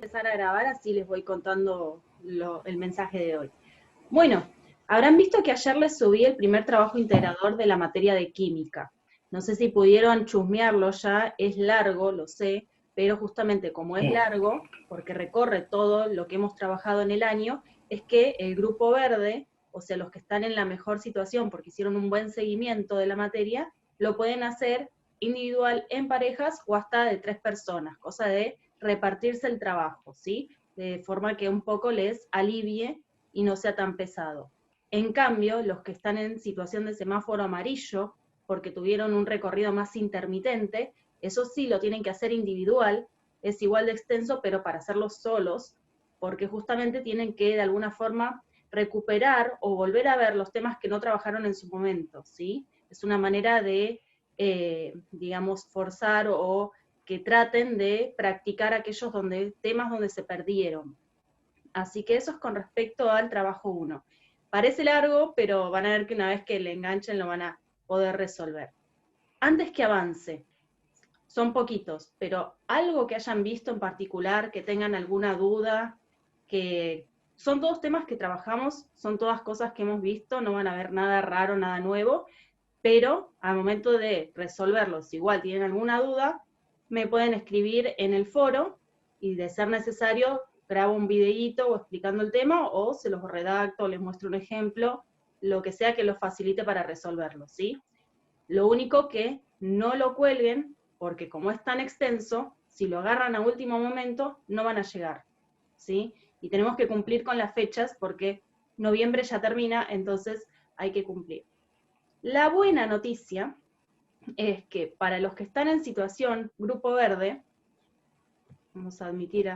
Empezar a grabar, así les voy contando el mensaje de hoy. Bueno, habrán visto que ayer les subí el primer trabajo integrador de la materia de química. No sé si pudieron chusmearlo ya, es largo, lo sé, pero justamente como es largo, porque recorre todo lo que hemos trabajado en el año, es que el grupo verde, o sea, los que están en la mejor situación porque hicieron un buen seguimiento de la materia, lo pueden hacer individual, en parejas o hasta de 3 personas, cosa de repartirse el trabajo, ¿sí? De forma que un poco les alivie y no sea tan pesado. En cambio, los que están en situación de semáforo amarillo, porque tuvieron un recorrido más intermitente, eso sí lo tienen que hacer individual, es igual de extenso, pero para hacerlo solos, porque justamente tienen que de alguna forma recuperar o volver a ver los temas que no trabajaron en su momento, ¿sí? Es una manera de, digamos, forzar o que traten de practicar aquellos temas donde se perdieron. Así que eso es con respecto al trabajo 1. Parece largo, pero van a ver que una vez que le enganchen lo van a poder resolver. Antes que avance, son poquitos, pero algo que hayan visto en particular, que tengan alguna duda, que son todos temas que trabajamos, son todas cosas que hemos visto, no van a ver nada raro, nada nuevo, pero al momento de resolverlos, igual tienen alguna duda, me pueden escribir en el foro y de ser necesario grabo un videíto o explicando el tema o se los redacto, les muestro un ejemplo, lo que sea que los facilite para resolverlo, ¿sí? Lo único que no lo cuelguen, porque como es tan extenso, si lo agarran a último momento, no van a llegar, ¿sí? Y tenemos que cumplir con las fechas porque noviembre ya termina, entonces hay que cumplir. La buena noticia es que para los que están en situación grupo verde, vamos a admitir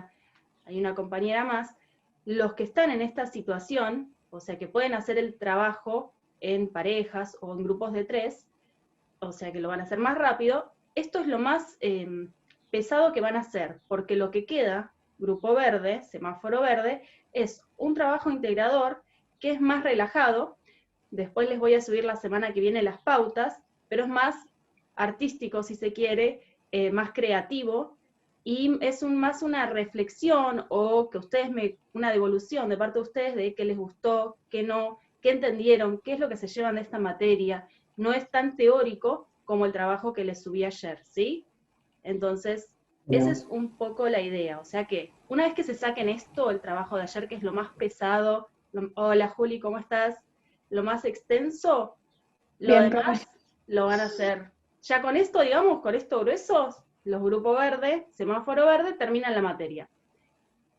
hay una compañera más, los que están en esta situación, o sea que pueden hacer el trabajo en parejas o en grupos de 3, o sea que lo van a hacer más rápido, esto es lo más pesado que van a hacer, porque lo que queda, grupo verde, semáforo verde, es un trabajo integrador que es más relajado. Después les voy a subir la semana que viene las pautas, pero es más artístico, si se quiere, más creativo, y es más una reflexión o que una devolución de parte de ustedes de qué les gustó, qué no, qué entendieron, qué es lo que se llevan de esta materia. No es tan teórico como el trabajo que les subí ayer, ¿sí? Entonces, esa es un poco la idea. O sea que una vez que se saquen esto, el trabajo de ayer, que es lo más pesado, hola Juli, ¿cómo estás? Lo más extenso, lo Bien, profe. demás lo van a hacer. Ya con esto, digamos, con esto gruesos, los grupos verde, semáforo verde, terminan la materia.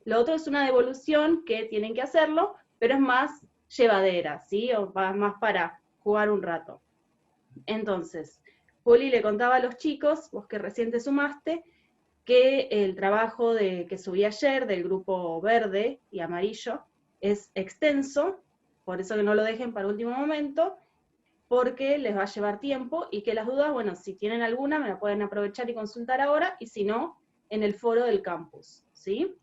Lo otro es una devolución que tienen que hacerlo, pero es más llevadera, ¿sí? O más para jugar un rato. Entonces, Juli le contaba a los chicos, vos que recién te sumaste, que el trabajo que subí ayer del grupo verde y amarillo es extenso, por eso que no lo dejen para último momento, porque les va a llevar tiempo y que las dudas, bueno, si tienen alguna me la pueden aprovechar y consultar ahora, y si no, en el foro del campus, ¿sí?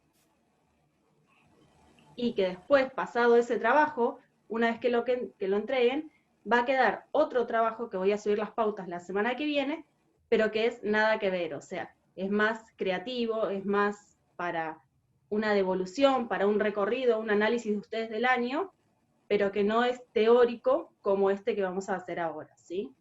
Y que después, pasado ese trabajo, una vez que lo entreguen, va a quedar otro trabajo que voy a subir las pautas la semana que viene, pero que es nada que ver, o sea, es más creativo, es más para una devolución, para un recorrido, un análisis de ustedes del año, pero que no es teórico como este que vamos a hacer ahora, ¿sí?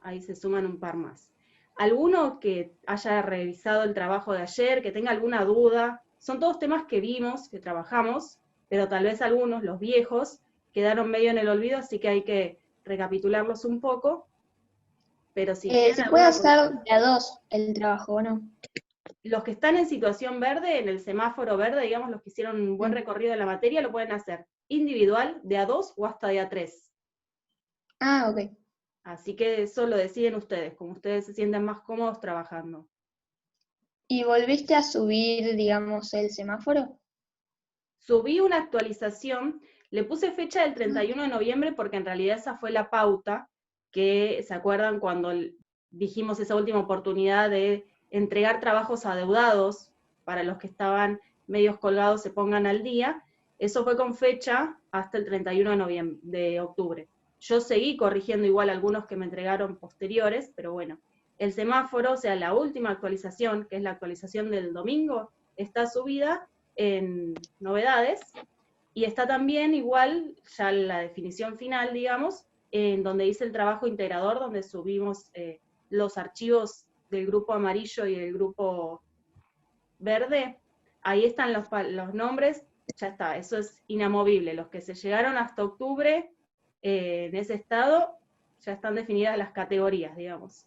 Ahí se suman un par más. ¿Alguno que haya revisado el trabajo de ayer, que tenga alguna duda? Son todos temas que vimos, que trabajamos, pero tal vez algunos, los viejos, quedaron medio en el olvido, así que hay que recapitularlos un poco. Pero si tienen Se puede alguna hacer consulta. de a dos el trabajo, ¿o no? Los que están en situación verde, en el semáforo verde, digamos, los que hicieron un buen Mm. recorrido de la materia, lo pueden hacer individual, de a 2 o hasta de a 3. Ah, ok. Así que eso lo deciden ustedes, como ustedes se sienten más cómodos trabajando. ¿Y volviste a subir, digamos, el semáforo? Subí una actualización, le puse fecha del Ah, 31 de noviembre porque en realidad esa fue la pauta, que se acuerdan cuando dijimos esa última oportunidad de entregar trabajos adeudados para los que estaban medios colgados se pongan al día. Eso fue con fecha hasta el 31 de noviembre, de octubre. Yo seguí corrigiendo igual algunos que me entregaron posteriores, pero bueno, el semáforo, o sea, la última actualización, que es la actualización del domingo, está subida en novedades, y está también igual, ya la definición final, digamos, en donde dice el trabajo integrador, donde subimos los archivos del grupo amarillo y el grupo verde, ahí están los nombres, ya está, eso es inamovible. Los que se llegaron hasta octubre en ese estado, ya están definidas las categorías, digamos.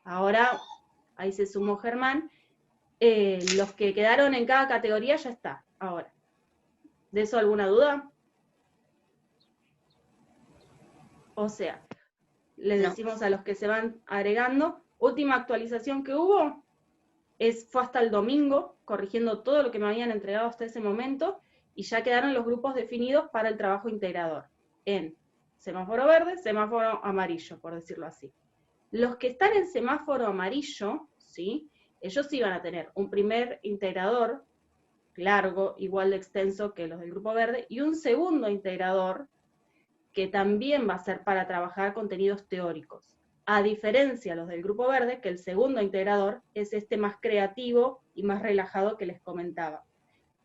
Ahora, ahí se sumó Germán, los que quedaron en cada categoría ya está, ahora. ¿De eso alguna duda? O sea, les decimos a los que se van agregando, última actualización que hubo, fue hasta el domingo, corrigiendo todo lo que me habían entregado hasta ese momento, y ya quedaron los grupos definidos para el trabajo integrador, en semáforo verde, semáforo amarillo, por decirlo así. Los que están en semáforo amarillo, ¿sí? Ellos sí van a tener un primer integrador largo, igual de extenso que los del grupo verde, y un segundo integrador que también va a ser para trabajar contenidos teóricos. A diferencia de los del grupo verde, que el segundo integrador es este más creativo y más relajado que les comentaba.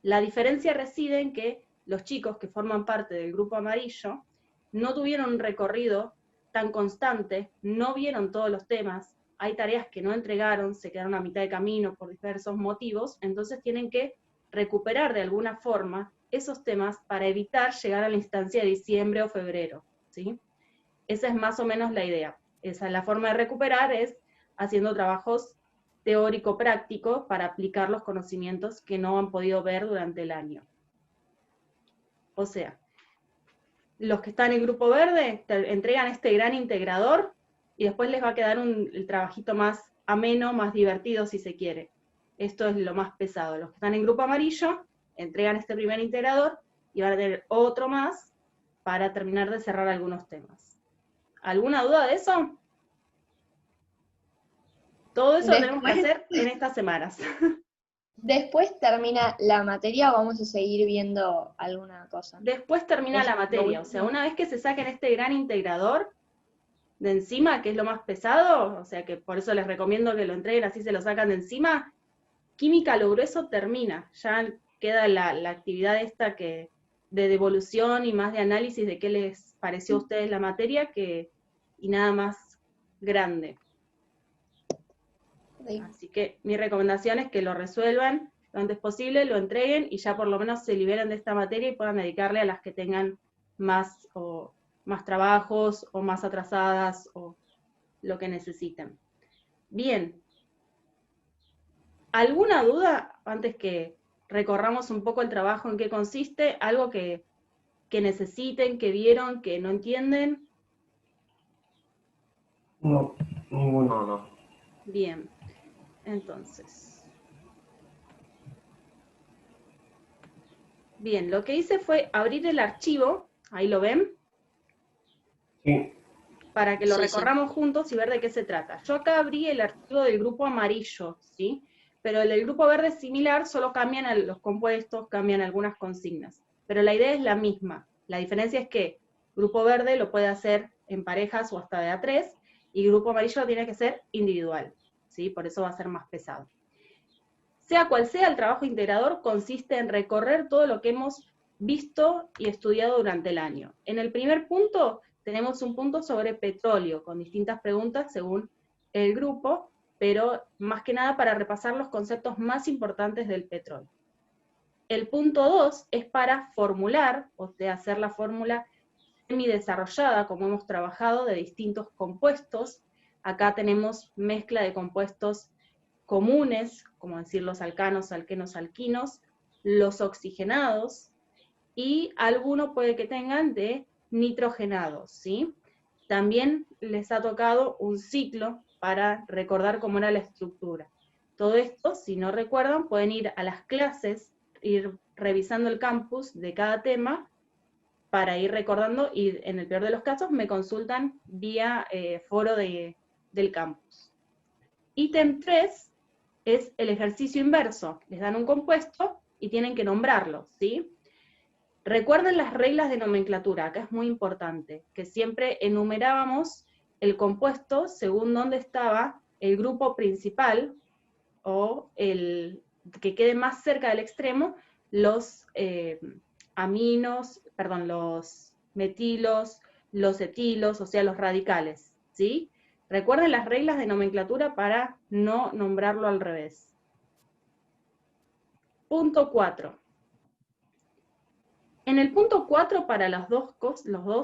La diferencia reside en que los chicos que forman parte del grupo amarillo no tuvieron un recorrido tan constante, no vieron todos los temas, hay tareas que no entregaron, se quedaron a mitad de camino por diversos motivos, entonces tienen que recuperar de alguna forma esos temas para evitar llegar a la instancia de diciembre o febrero, ¿sí? Esa es más o menos la idea. Esa es la forma de recuperar, es haciendo trabajos teórico-prácticos para aplicar los conocimientos que no han podido ver durante el año. O sea, los que están en el grupo verde te entregan este gran integrador y después les va a quedar el trabajito más ameno, más divertido si se quiere. Esto es lo más pesado. Los que están en grupo amarillo entregan este primer integrador y van a tener otro más para terminar de cerrar algunos temas. ¿Alguna duda de eso? Todo eso lo tenemos que hacer en estas semanas. ¿Después termina la materia o vamos a seguir viendo alguna cosa? Después termina la materia, o sea, una vez que se saquen este gran integrador de encima, que es lo más pesado, o sea que por eso les recomiendo que lo entreguen, así se lo sacan de encima, química lo grueso termina, ya queda la actividad esta de devolución y más de análisis de qué les pareció a ustedes la materia, y nada más grande. Sí. Así que mi recomendación es que lo resuelvan lo antes posible, lo entreguen y ya por lo menos se liberen de esta materia y puedan dedicarle a las que tengan más trabajos o más atrasadas o lo que necesiten. Bien. ¿Alguna duda antes que recorramos un poco el trabajo, en qué consiste? ¿Algo que necesiten, que vieron, que no entienden? No, ninguno, no. Bien, entonces. Bien, lo que hice fue abrir el archivo, ahí lo ven, Sí. para que lo recorramos juntos y ver de qué se trata. Yo acá abrí el archivo del grupo amarillo, ¿sí? Pero el del grupo verde es similar, solo cambian los compuestos, cambian algunas consignas. Pero la idea es la misma. La diferencia es que grupo verde lo puede hacer en parejas o hasta de A3, y grupo amarillo lo tiene que ser individual, ¿sí? Por eso va a ser más pesado. Sea cual sea, el trabajo integrador consiste en recorrer todo lo que hemos visto y estudiado durante el año. En el primer punto tenemos un punto sobre petróleo, con distintas preguntas según el grupo, pero más que nada para repasar los conceptos más importantes del petróleo. El punto 2 es para formular, o sea, hacer la fórmula semidesarrollada, como hemos trabajado, de distintos compuestos. Acá tenemos mezcla de compuestos comunes, como decir los alcanos, alquenos, alquinos, los oxigenados, y alguno puede que tengan de nitrogenados, ¿sí? También les ha tocado un ciclo para recordar cómo era la estructura. Todo esto, si no recuerdan, pueden ir a las clases, ir revisando el campus de cada tema para ir recordando, y en el peor de los casos me consultan vía foro del campus. Ítem 3 es el ejercicio inverso. Les dan un compuesto y tienen que nombrarlo, ¿sí? Recuerden las reglas de nomenclatura, acá es muy importante, que siempre enumerábamos el compuesto según dónde estaba el grupo principal, o el que quede más cerca del extremo, los los metilos, los etilos, o sea, los radicales, ¿sí? Recuerden las reglas de nomenclatura para no nombrarlo al revés. Punto 4. En el punto 4, para los dos,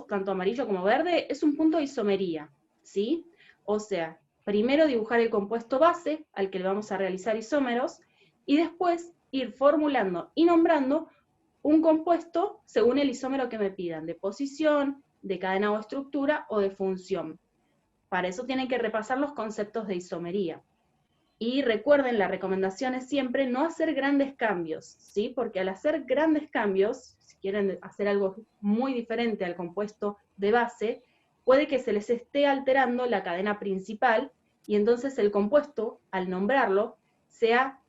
tanto amarillo como verde, es un punto de isomería, ¿sí? O sea, primero dibujar el compuesto base, al que le vamos a realizar isómeros, y después ir formulando y nombrando un compuesto según el isómero que me pidan, de posición, de cadena o estructura, o de función. Para eso tienen que repasar los conceptos de isomería. Y recuerden, la recomendación es siempre no hacer grandes cambios, ¿sí? Porque al hacer grandes cambios, si quieren hacer algo muy diferente al compuesto de base, puede que se les esté alterando la cadena principal, y entonces el compuesto, al nombrarlo, sea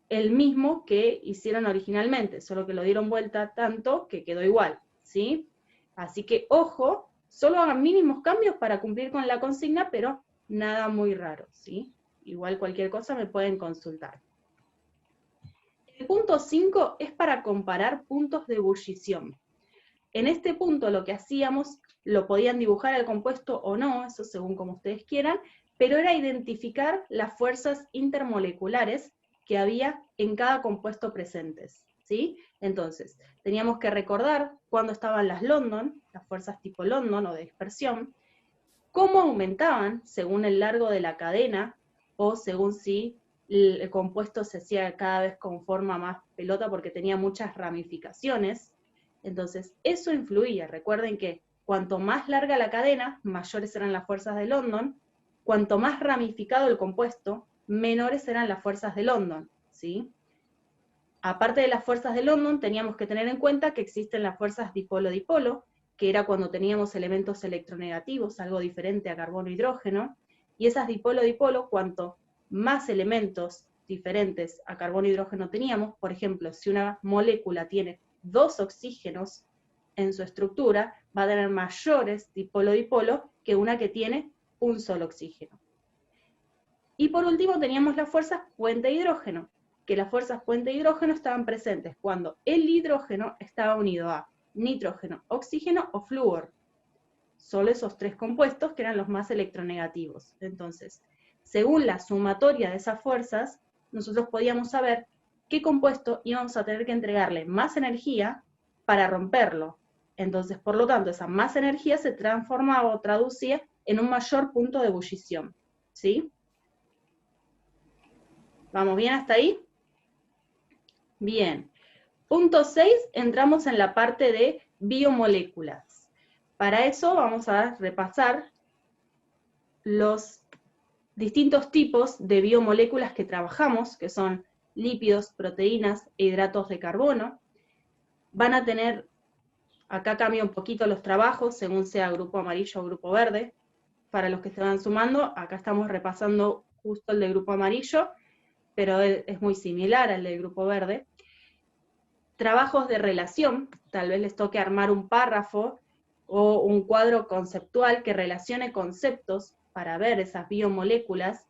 el mismo que hicieron originalmente, solo que lo dieron vuelta tanto que quedó igual, ¿sí? Así que, ojo, solo hagan mínimos cambios para cumplir con la consigna, pero nada muy raro, ¿sí? Igual cualquier cosa me pueden consultar. El punto 5 es para comparar puntos de ebullición. En este punto lo que hacíamos, lo podían dibujar al compuesto o no, eso según como ustedes quieran, pero era identificar las fuerzas intermoleculares que había en cada compuesto presentes, ¿sí? Entonces, teníamos que recordar cuándo estaban las London, las fuerzas tipo London o de dispersión, cómo aumentaban según el largo de la cadena, o según si el compuesto se hacía cada vez con forma más pelota porque tenía muchas ramificaciones. Entonces, eso influía. Recuerden que cuanto más larga la cadena, mayores eran las fuerzas de London, cuanto más ramificado el compuesto, menores eran las fuerzas de London, ¿sí? Aparte de las fuerzas de London, teníamos que tener en cuenta que existen las fuerzas dipolo-dipolo, que era cuando teníamos elementos electronegativos, algo diferente a carbono-hidrógeno, y esas dipolo-dipolo, cuanto más elementos diferentes a carbono-hidrógeno teníamos, por ejemplo, si una molécula tiene 2 oxígenos en su estructura, va a tener mayores dipolo-dipolo que una que tiene un solo oxígeno. Y por último teníamos las fuerzas puente de hidrógeno, que las fuerzas puente de hidrógeno estaban presentes cuando el hidrógeno estaba unido a nitrógeno, oxígeno o flúor. Solo esos 3 compuestos que eran los más electronegativos. Entonces, según la sumatoria de esas fuerzas, nosotros podíamos saber qué compuesto íbamos a tener que entregarle más energía para romperlo. Entonces, por lo tanto, esa más energía se transformaba o traducía en un mayor punto de ebullición, ¿sí? ¿Vamos bien hasta ahí? Bien. Punto 6, entramos en la parte de biomoléculas. Para eso vamos a repasar los distintos tipos de biomoléculas que trabajamos, que son lípidos, proteínas e hidratos de carbono. Van a tener, acá cambia un poquito los trabajos, según sea grupo amarillo o grupo verde. Para los que se van sumando, acá estamos repasando justo el de grupo amarillo, pero es muy similar al del grupo verde. Trabajos de relación, tal vez les toque armar un párrafo o un cuadro conceptual que relacione conceptos para ver esas biomoléculas,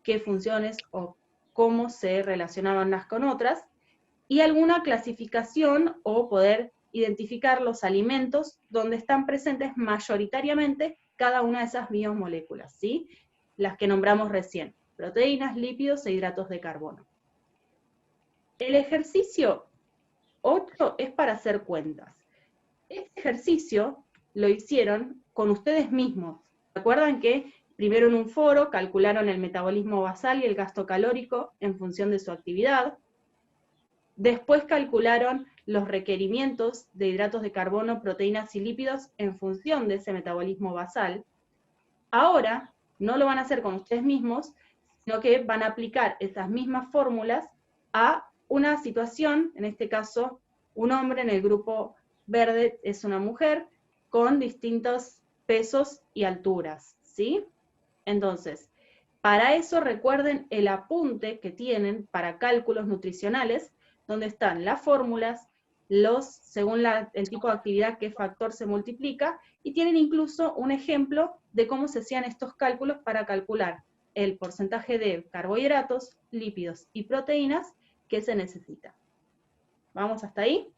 qué funciones o cómo se relacionaban unas con otras, y alguna clasificación o poder identificar los alimentos donde están presentes mayoritariamente cada una de esas biomoléculas, ¿sí? Las que nombramos recién, proteínas, lípidos e hidratos de carbono. El ejercicio 8 es para hacer cuentas. Este ejercicio lo hicieron con ustedes mismos. ¿Recuerdan que primero en un foro calcularon el metabolismo basal y el gasto calórico en función de su actividad? Después calcularon los requerimientos de hidratos de carbono, proteínas y lípidos en función de ese metabolismo basal. Ahora no lo van a hacer con ustedes mismos, sino que van a aplicar esas mismas fórmulas a una situación, en este caso, un hombre en el grupo verde es una mujer, con distintos pesos y alturas, ¿sí? Entonces, para eso recuerden el apunte que tienen para cálculos nutricionales, donde están las fórmulas, según el tipo de actividad, qué factor se multiplica, y tienen incluso un ejemplo de cómo se hacían estos cálculos para calcular el porcentaje de carbohidratos, lípidos y proteínas que se necesita. ¿Vamos hasta ahí?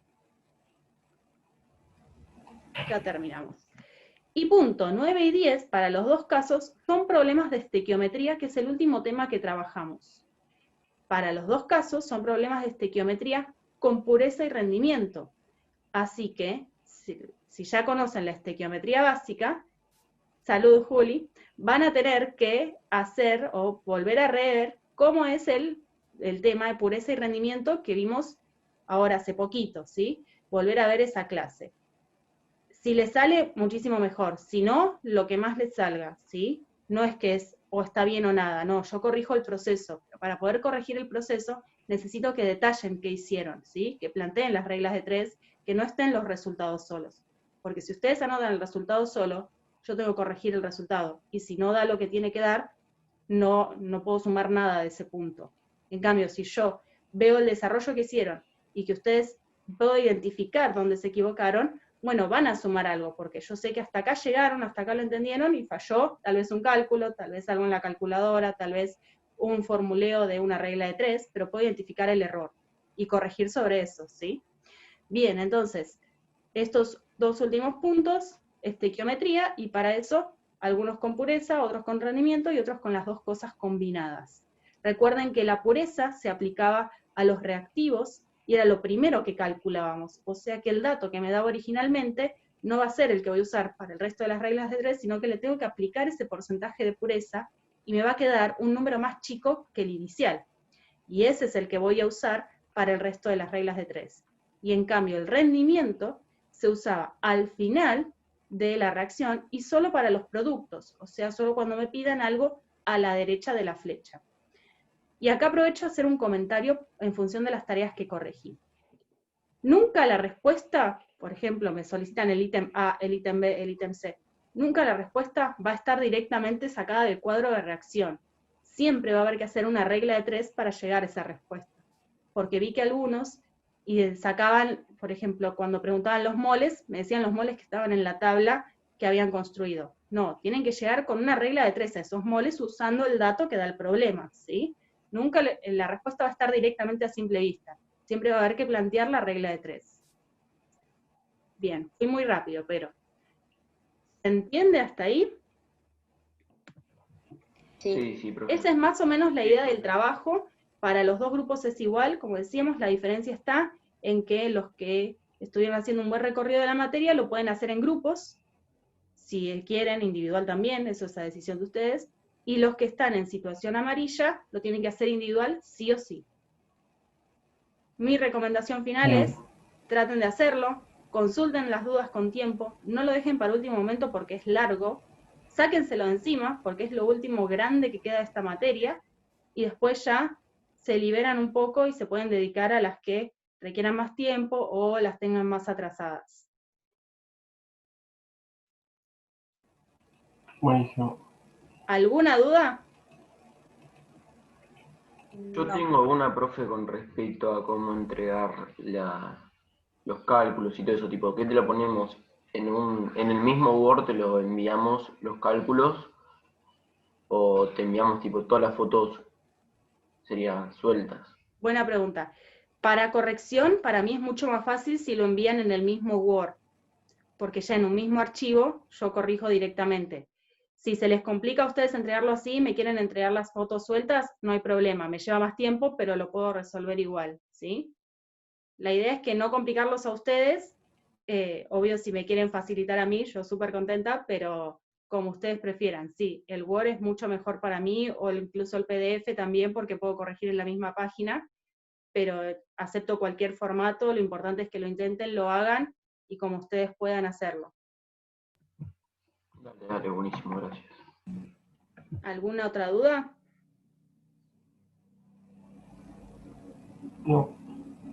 Ya terminamos. Y punto 9 y 10, para los dos casos, son problemas de estequiometría, que es el último tema que trabajamos. Para los dos casos son problemas de estequiometría con pureza y rendimiento. Así que, si ya conocen la estequiometría básica, salud Juli, van a tener que hacer o volver a rever cómo es el tema de pureza y rendimiento que vimos ahora hace poquito, ¿sí? Volver a ver esa clase. Si les sale, muchísimo mejor. Si no, lo que más les salga, ¿sí? No es que es o está bien o nada, no, yo corrijo el proceso. Pero para poder corregir el proceso, necesito que detallen qué hicieron, ¿sí? Que planteen las reglas de 3, que no estén los resultados solos. Porque si ustedes anotan el resultado solo, yo tengo que corregir el resultado. Y si no da lo que tiene que dar, no puedo sumar nada de ese punto. En cambio, si yo veo el desarrollo que hicieron y que ustedes puedo identificar dónde se equivocaron, bueno, van a sumar algo, porque yo sé que hasta acá llegaron, hasta acá lo entendieron y falló, tal vez un cálculo, tal vez algo en la calculadora, tal vez un formuleo de una regla de 3, pero puedo identificar el error y corregir sobre eso, ¿sí? Bien, entonces, estos dos últimos puntos, estequiometría, y para eso, algunos con pureza, otros con rendimiento y otros con las dos cosas combinadas. Recuerden que la pureza se aplicaba a los reactivos y era lo primero que calculábamos, o sea que el dato que me daba originalmente no va a ser el que voy a usar para el resto de las reglas de 3, sino que le tengo que aplicar ese porcentaje de pureza y me va a quedar un número más chico que el inicial. Y ese es el que voy a usar para el resto de las reglas de 3. Y en cambio el rendimiento se usaba al final de la reacción y solo para los productos, o sea, solo cuando me pidan algo a la derecha de la flecha. Y acá aprovecho a hacer un comentario en función de las tareas que corregí. Nunca la respuesta, por ejemplo, me solicitan el ítem A, el ítem B, el ítem C, nunca la respuesta va a estar directamente sacada del cuadro de reacción. Siempre va a haber que hacer una regla de 3 para llegar a esa respuesta. Porque vi que algunos y sacaban, por ejemplo, cuando preguntaban los moles, me decían los moles que estaban en la tabla que habían construido. No, tienen que llegar con una regla de 3 a esos moles usando el dato que da el problema, ¿sí? Nunca la respuesta va a estar directamente a simple vista. Siempre va a haber que plantear la regla de 3. Bien, fui muy rápido, pero ¿se entiende hasta ahí? Sí, profe. Esa es más o menos la idea del trabajo. Para los dos grupos es igual, como decíamos, la diferencia está en que los que estuvieron haciendo un buen recorrido de la materia lo pueden hacer en grupos, si quieren, individual también, eso es a decisión de ustedes, y los que están en situación amarilla lo tienen que hacer individual sí o sí. Mi recomendación final es, traten de hacerlo, consulten las dudas con tiempo, no lo dejen para último momento porque es largo, sáquenselo de encima porque es lo último grande que queda de esta materia, y después ya se liberan un poco y se pueden dedicar a las que requieran más tiempo o las tengan más atrasadas. Buenísimo. ¿Alguna duda? Yo tengo una, profe, con respecto a cómo entregar los cálculos y todo eso, tipo, ¿qué te lo ponemos? En el mismo Word te lo enviamos los cálculos o te enviamos tipo todas las fotos serían sueltas. Buena pregunta. Para corrección, para mí es mucho más fácil si lo envían en el mismo Word, porque ya en un mismo archivo yo corrijo directamente. Si se les complica a ustedes entregarlo así y me quieren entregar las fotos sueltas, no hay problema, me lleva más tiempo, pero lo puedo resolver igual, ¿sí? La idea es que no complicarlos a ustedes, obvio si me quieren facilitar a mí, yo súper contenta, pero como ustedes prefieran, sí, el Word es mucho mejor para mí, o incluso el PDF también, porque puedo corregir en la misma página, pero acepto cualquier formato, lo importante es que lo intenten, lo hagan, y como ustedes puedan hacerlo. Dale, buenísimo, gracias. ¿Alguna otra duda? No.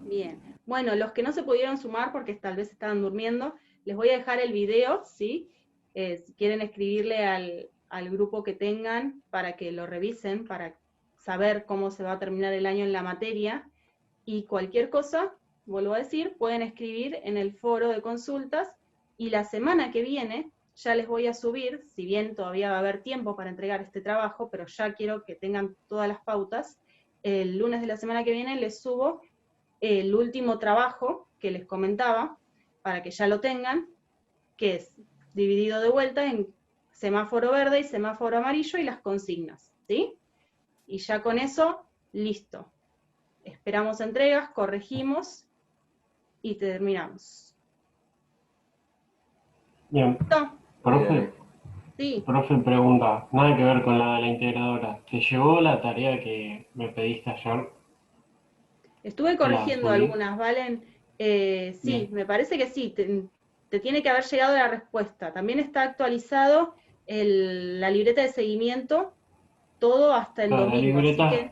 Bien. Bueno, los que no se pudieron sumar porque tal vez estaban durmiendo, les voy a dejar el video, ¿sí? Si quieren escribirle al grupo que tengan para que lo revisen, para saber cómo se va a terminar el año en la materia, y cualquier cosa, vuelvo a decir, pueden escribir en el foro de consultas, y la semana que viene ya les voy a subir, si bien todavía va a haber tiempo para entregar este trabajo, pero ya quiero que tengan todas las pautas, el lunes de la semana que viene les subo el último trabajo que les comentaba, para que ya lo tengan, que es dividido de vuelta en semáforo verde y semáforo amarillo y las consignas, ¿sí? Y ya con eso, listo. Esperamos entregas, corregimos y terminamos. Bien. ¿Listo? Profe, Sí. profe pregunta, nada que ver con la de la integradora. ¿Te llegó la tarea que me pediste ayer? Estuve ¿La corrigiendo subí? algunas, ¿valen? Sí, Bien. me parece que sí, te tiene que haber llegado la respuesta. También está actualizado la libreta de seguimiento, todo hasta el Claro, domingo, así que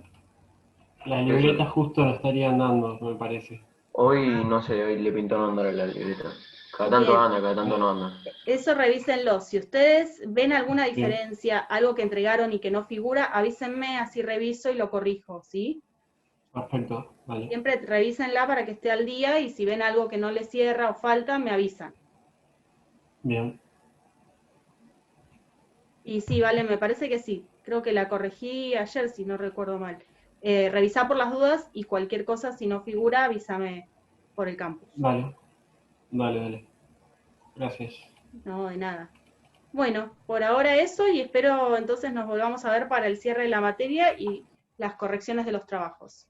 la Eso. libreta justo la estarían dando, me parece. Hoy, no sé, hoy le pintaron andar a la libreta. Cada tanto bien, anda, cada tanto no anda. eso revísenlo. Si ustedes ven alguna Bien, diferencia, algo que entregaron y que no figura, avísenme, así reviso y lo corrijo, ¿sí? perfecto, vale. Siempre revísenla para que esté al día y si ven algo que no les cierra o falta, me avisan. Bien, Y sí, vale, me parece que sí. Creo que la corregí ayer, si no recuerdo mal. Revisá por las dudas y cualquier cosa, si no figura, avísame por el campus. vale, dale. Gracias. No, de nada. Bueno, por ahora eso y espero entonces nos volvamos a ver para el cierre de la materia y las correcciones de los trabajos.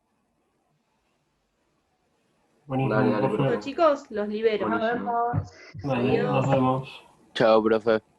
Dale, Buenísimo, dale, profe. ¿Listo, profe. chicos? Los libero. Nos Buenísimo. vemos. Vale, nos Adiós. vemos. Chao, profe.